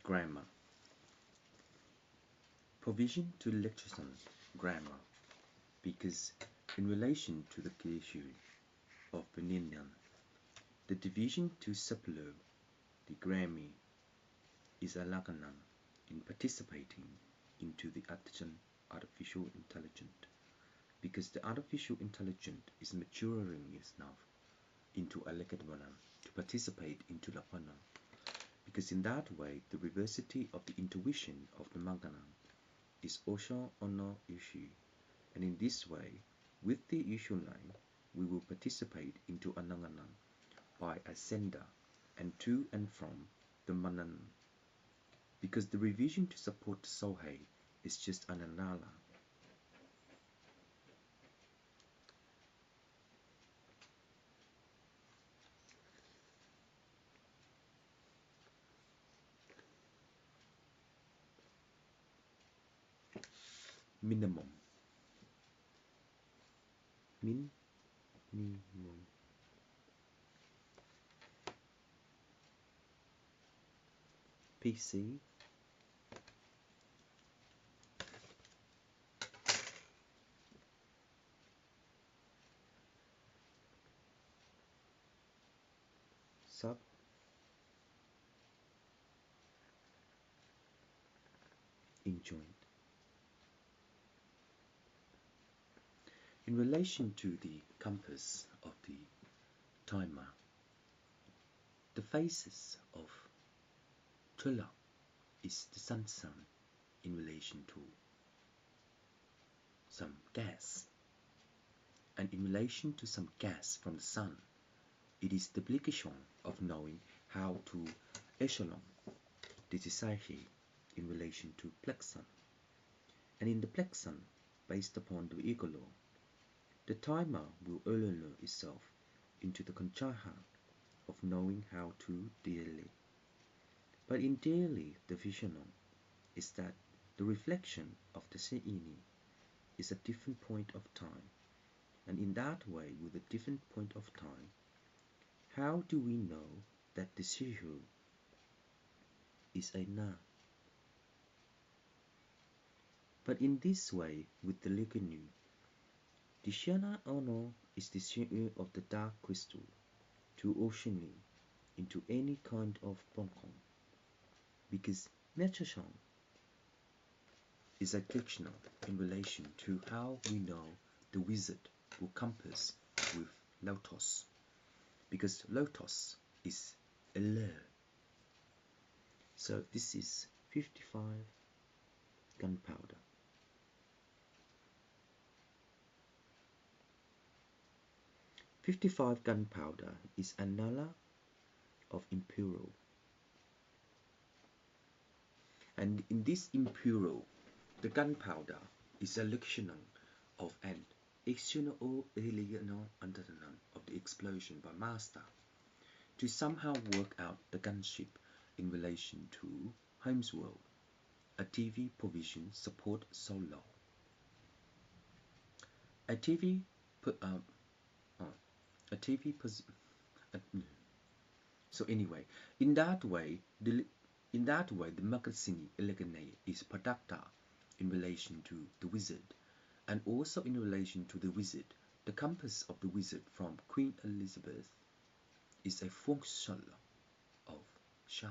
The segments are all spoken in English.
Grammar. Provision to lexicon grammar, because in relation to the issue of Benignan, the division to Seplo, the grammar, is a laganan in participating into the artificial intelligent, because the artificial intelligent is maturing enough into a legadwanan to participate into the panan, because in that way the diversity of the intuition of the manganan is also ono issue, and in this way, with the issue line, we will participate into ananganan by a sender and to and from the manan, because the revision to support Sohei is just an anala. Minimum. Minimum. PC. Sub. Injoint. In relation to the compass of the timer, the phases of Trilla is the sun in relation to some gas, and in relation to some gas from the sun, it is the obligation of knowing how to echelon the society in relation to plexon, and in the plexon, based upon the ego law, the timer will learn itself into the conchaha of knowing how to daily. But in daily, the visional is that the reflection of the se'ini is a different point of time, and in that way, with a different point of time, how do we know that the sihu is a na? But in this way, with the liganu, the shana ono is the sihu of the dark crystal to oceaning into any kind of bonkong, because Metroshan is a fictional in relation to how we know the wizard will compass with Lotos, because Lotos is a lure. So this is 55 gunpowder. 55 gunpowder is a nala of imperial, and in this imperial, the gunpowder is a lectioning of an external alien undertone of the explosion by master to somehow work out the gunship in relation to Holmes World, a TV provision support solo. A TV put a TV so anyway, in that way the magazine elegane is producta in relation to the wizard, and also in relation to the wizard, the compass of the wizard from Queen Elizabeth is a function of Shah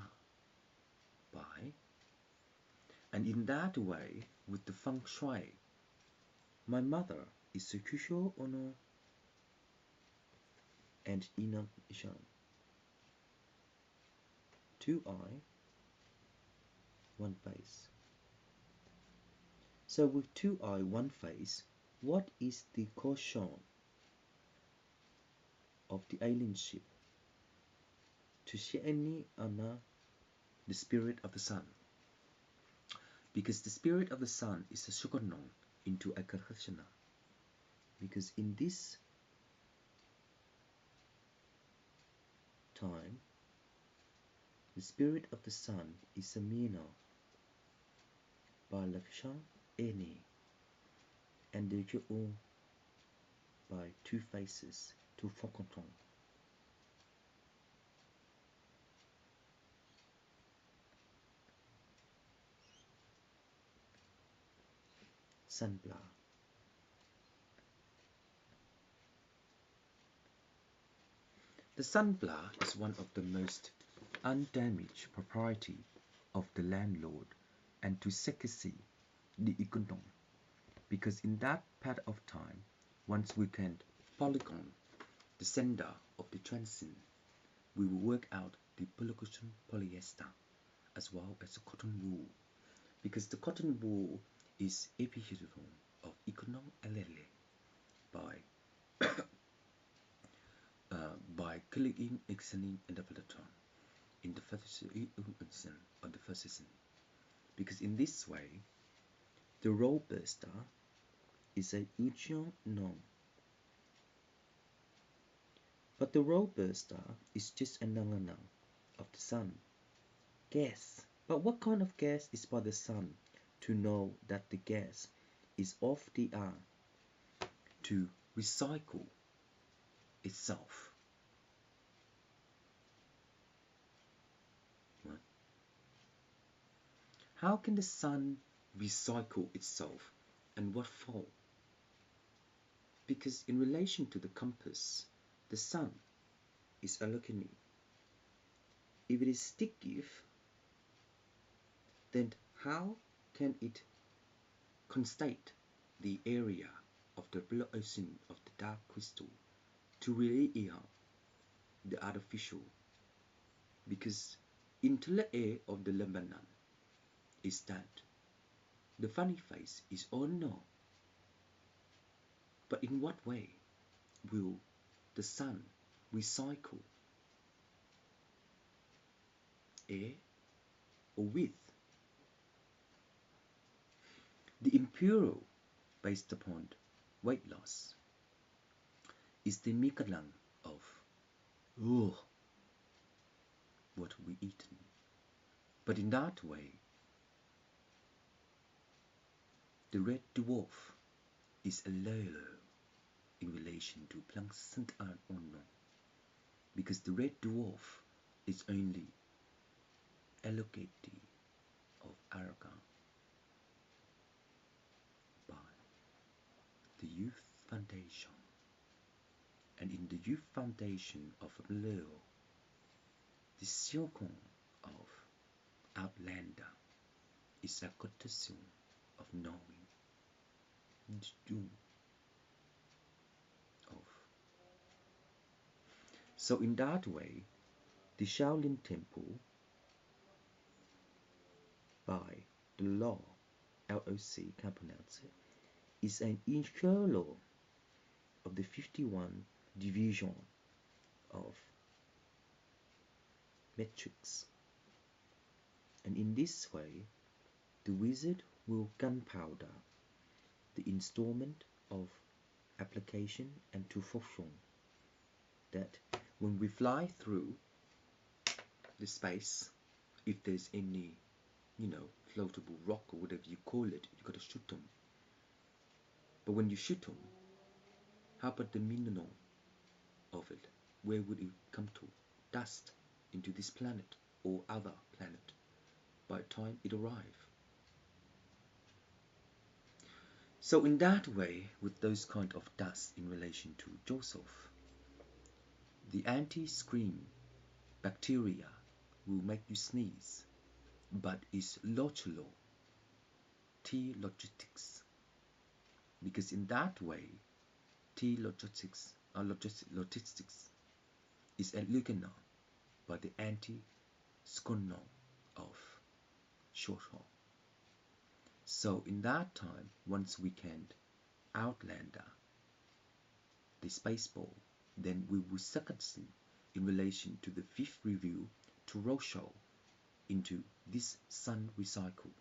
by, and in that way with the feng shui, my mother is Sekusho Ono and Inam Ishan. 2 eye, 1 face. So with 2 eye, 1 face, what is the caution of the alien ship to She'eni Ana, the spirit of the sun? Because the spirit of the sun is a shukonon into a karhashana. Because in this time, the spirit of the sun is a mina by Lakshan Eni, and the Ju'u by 2 faces to Fokoton. sunblower. The sunblower is one of the most undamaged property of the landlord and to secrecy the economy, because in that part of time, once we can polygon the center of the transition, we will work out the polycushion polyester as well as the cotton wool, because the cotton wool is epithelium of economic allele by clicking extending and developing in the first of the first season, because in this way the robusta is a uchion norm. But the robusta is just a nanganang of the sun. Gas. But what kind of gas is by the sun to know that the gas is of the earth to recycle itself? Right? How can the sun recycle itself and what for? Because in relation to the compass, the sun is a alkali. If it is sticky, then how can it constate the area of the blue ocean of the dark crystal to relay the artificial? Because intellect of the Lebanon is that the funny face is all no. But in what way will the sun recycle air or with the imperial based upon weight loss is the mikalang of what we eaten. But in that way, the red dwarf is a low in relation to plankton and ono, because the red dwarf is only allocated of argon by the Youth Foundation, and in the Youth Foundation of Leo, the silkon of Outlander is a quotation of knowing the doom of. So in that way, the Shaolin Temple by the law, LOC, can't pronounce it, is an initial law of the 51 division of metrics. And in this way, the wizard will gunpowder the installment of application and to function that when we fly through the space, if there's any, floatable rock or whatever you call it, you gotta shoot them. But when you shoot them, how about the mineral of it? Where would it come to? Dust into this planet or other planet by the time it arrives. So in that way, with those kind of dust in relation to Joseph, the anti-scream bacteria will make you sneeze, but it's Lochulo T logistics, because in that way T logistics is a ligand by the anti-sconol of short haul. So in that time, once we can outlander the spaceball, then we will second in relation to the fifth review to Rochelle into this sun recycle.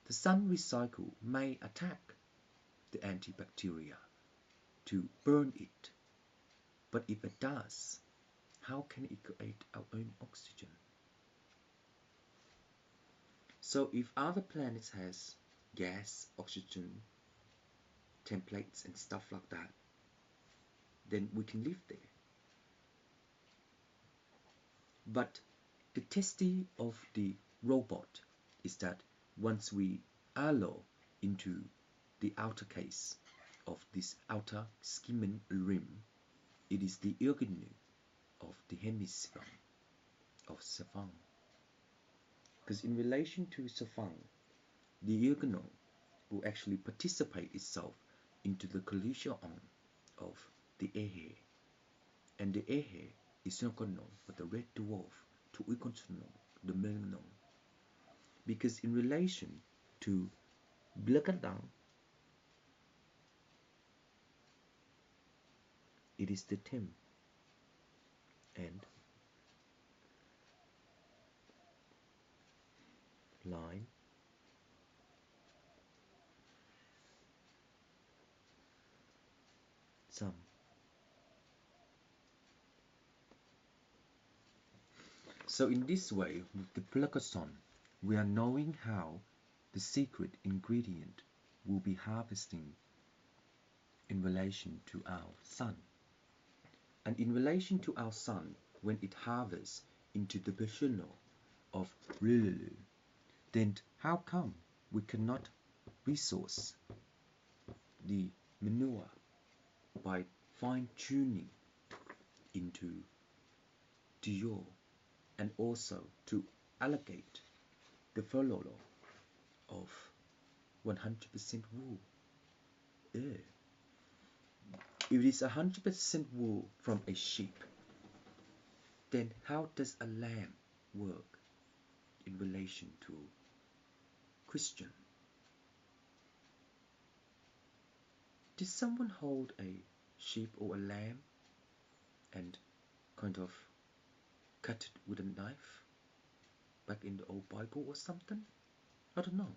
The sun recycle may attack the antibacteria to burn it, but if it does, how can it create our own oxygen? So if other planets has gas, oxygen, templates and stuff like that, then we can live there. But the testing of the robot is that once we allow into the outer case of this outer skimming rim. It is the organelle of the hemisphere of Savant. Because in relation to Savant, the organelle will actually participate itself into the collision of the air, and the air is not known but the red dwarf to equals the melanon. Because in relation to Blackadown, it is the Tim and line some. So in this way, with the Placosson, we are knowing how the secret ingredient will be harvesting in relation to our sun. And in relation to our sun, when it harvests into the Bachelor of Lulu, then how come we cannot resource the manure by fine-tuning into Dior and also to allocate the follower of 100% wool? If it is 100% wool from a sheep, then how does a lamb work in relation to Christian? Did someone hold a sheep or a lamb and kind of cut it with a knife back in the old Bible or something? I don't know.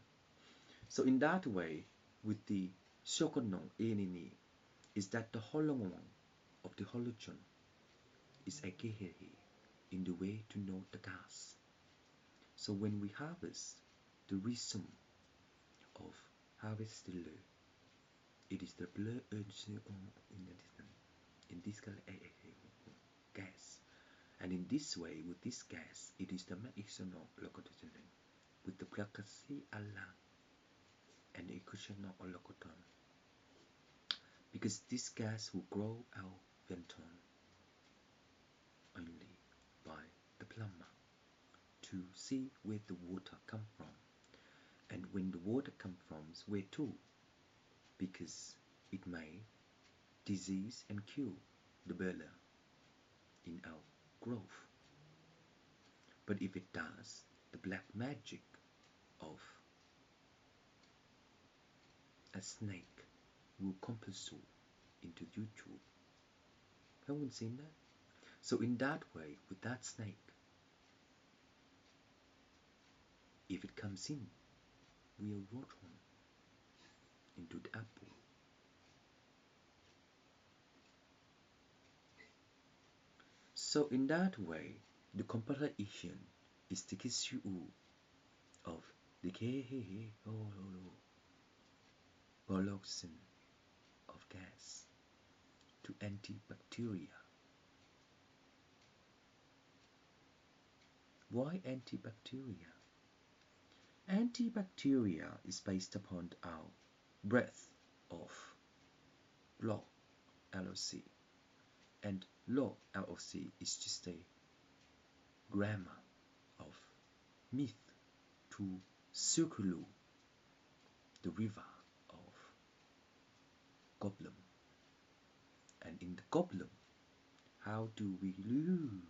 So in that way, with the Shokonon Enini, is that the Holomon of the hologen is a Gehehi in the way to know the gas. So when we harvest the rhizome of harvest the leu, it is the bleu in this gas. And in this way, with this gas, it is the Maixono Locotonin with the Placasi Allah and the Equational Locoton. Because this gas will grow our venton only by the plumber to see where the water come from, and when the water comes from, where to, because it may disease and kill the bella in our growth. But if it does, the black magic of a snake will compensate into YouTube. Haven't seen that? So in that way, with that snake, if it comes in, we are rotten into the apple. So in that way, the compilation is the issue of the poloxin of gas to antibacteria. Why antibacteria? Antibacteria is based upon our breadth of law LOC, and law LOC is just a grammar of myth to circulate the river of Goblin. And in the Goblin, how do we lose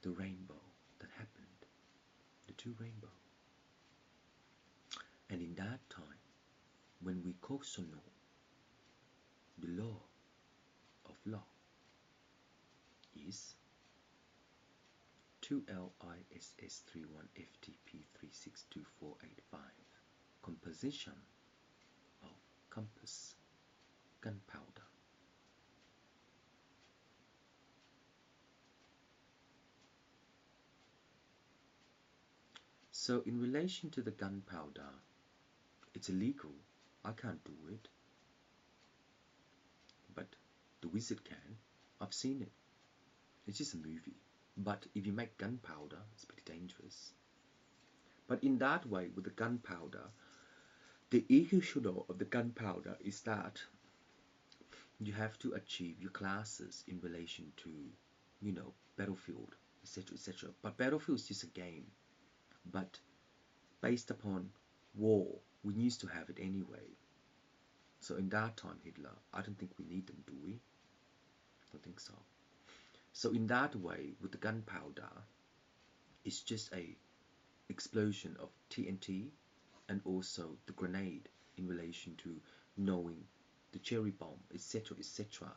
the rainbow that happened, the two rainbow? And in that time, when we also know the law of law is 2LISS31FTP362485, composition of compass gunpowder. So in relation to the gunpowder, it's illegal. I can't do it. But the wizard can. I've seen it. It's just a movie. But if you make gunpowder, it's pretty dangerous. But in that way, with the gunpowder, the equation of the gunpowder is that you have to achieve your classes in relation to, battlefield, etc., etc. But battlefield is just a game. But based upon war, we used to have it anyway. So in that time, Hitler, I don't think we need them, do we? I don't think so. So in that way, with the gunpowder, it's just a explosion of TNT and also the grenade in relation to knowing the cherry bomb, etc., etc.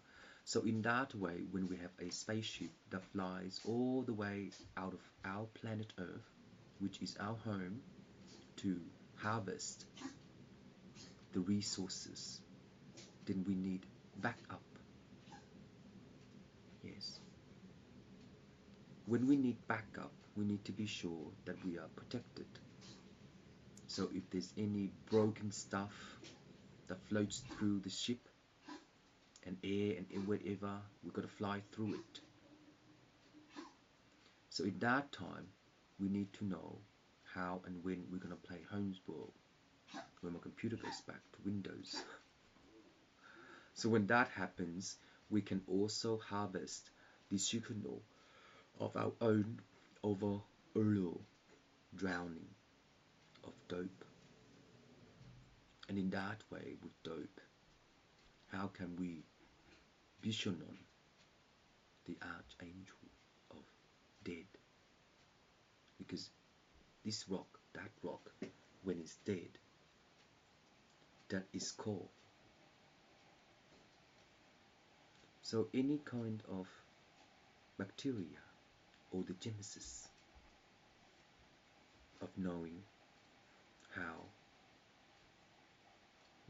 So in that way, when we have a spaceship that flies all the way out of our planet Earth, which is our home, to harvest the resources, then we need backup. Yes. When we need backup, we need to be sure that we are protected. So if there's any broken stuff that floats through the ship and air and whatever, we've got to fly through it. So in that time, we need to know how and when we're going to play Homeworld when my computer goes back to Windows. So when that happens, we can also harvest the signal of our own overall drowning of dope. And in that way, with dope, how can we vision on the archangel of dead? Because this rock, that rock, when it's dead, that is core. So any kind of bacteria or the genesis of knowing how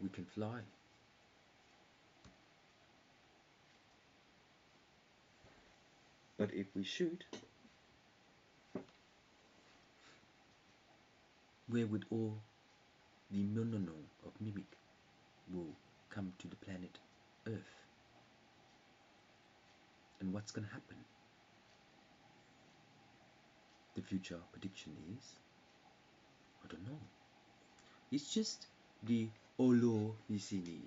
we can fly. But if we shoot, where would all the monono of mimic will come to the planet Earth? And what's going to happen? The future prediction is, I don't know. It's just the Olo Vicini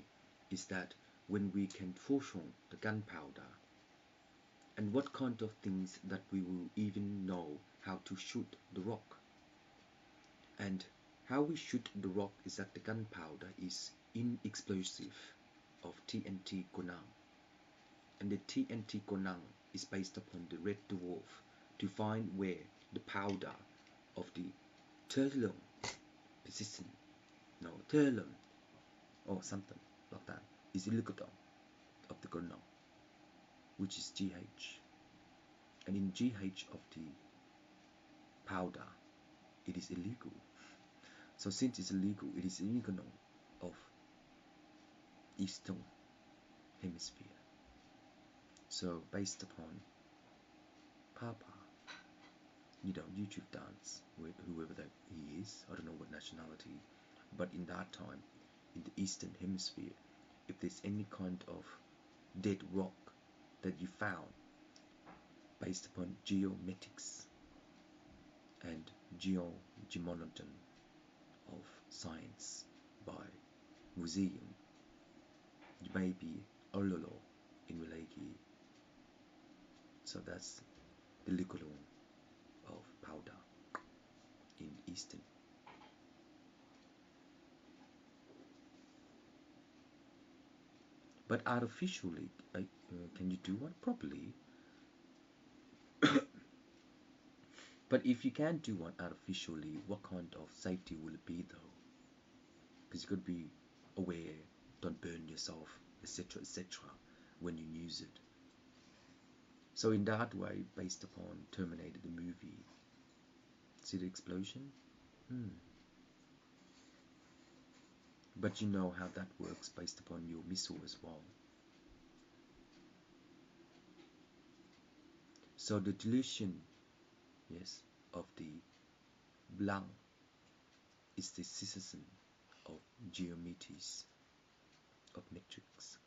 is that when we can fusion the gunpowder, and what kind of things that we will even know how to shoot the rock. And how we shoot the rock is that the gunpowder is inexplosive of TNT Gonang. And the TNT Gonang is based upon the red dwarf to find where the powder of the tertium persistent, tertium or something like that is illegal of the Gonang, which is GH. And in GH of the powder, it is illegal. So since it's illegal, it is illegal of Eastern Hemisphere. So based upon Papa, YouTube dance, whoever that he is, I don't know what nationality, but in that time, in the Eastern Hemisphere, if there's any kind of dead rock that you found based upon geometics and geomonology of science by museum, you may be Ololo in Relagi. So that's the liquidum of powder in Eastern. But artificially, can you do one properly? But if you can't do one artificially, what kind of safety will it be though? Because you got to be aware, don't burn yourself, etc., etc., when you use it. So in that way, based upon Terminator the movie, see the explosion? But you know how that works based upon your missile as well. So the dilution, yes, of the blanc is the citizen of geometries of metrics.